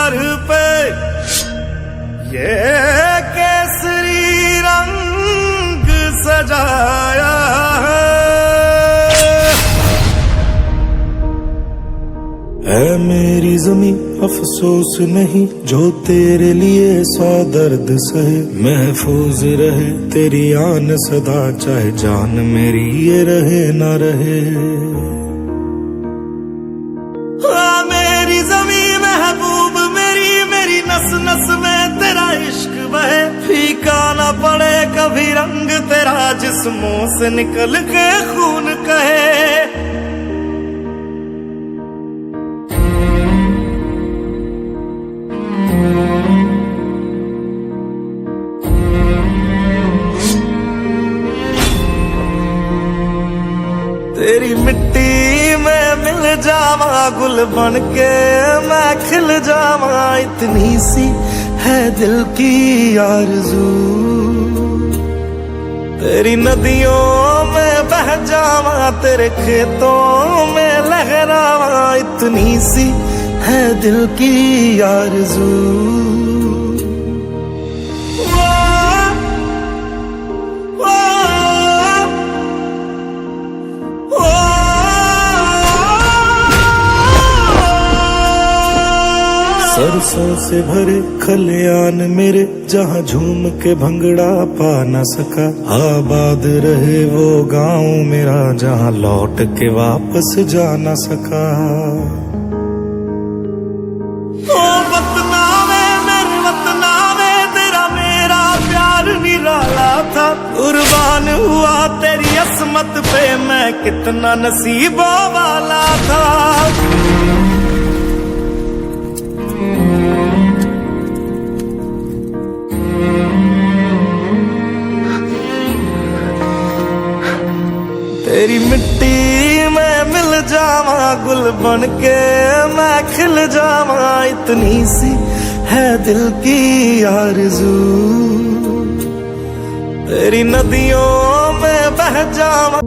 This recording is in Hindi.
सर पे ये केसरी रंग सजाया है मेरी ज़मीं अफसोस नहीं जो तेरे लिए 100 दर्द सहे महफूज रहे तेरी आन सदा चाहे जान मेरी ये रहे ना रहे। मेरी ज़मीं महबूब मेरी नस नस में तेरा इश्क बहे फीका ना पड़े कभी रंग तेरा जिस्मों से निकल के खून कहे। तेरी मिट्टी में मिल जावा गुल बनके मैं खिल जावा इतनी सी है दिल की आरज़ू। तेरी नदियों में बह जावा तेरे खेतों में लहरावा इतनी सी है दिल की आरज़ू। सरसों से भरे खलियान मेरे जहाँ झूम के भंगड़ा पा न सका आबाद रहे वो गांव मेरा जहाँ लौट के वापस जा न सका। ओ वतना में मेरे वतना में तेरा मेरा प्यार निराला था कुर्बान हुआ तेरी असमत पे मैं कितना नसीबों वाला था। तेरी मिट्टी में मिल जावा गुल बनके मैं खिल जावा इतनी सी है दिल की आरज़ू। तेरी नदियों में बह जावा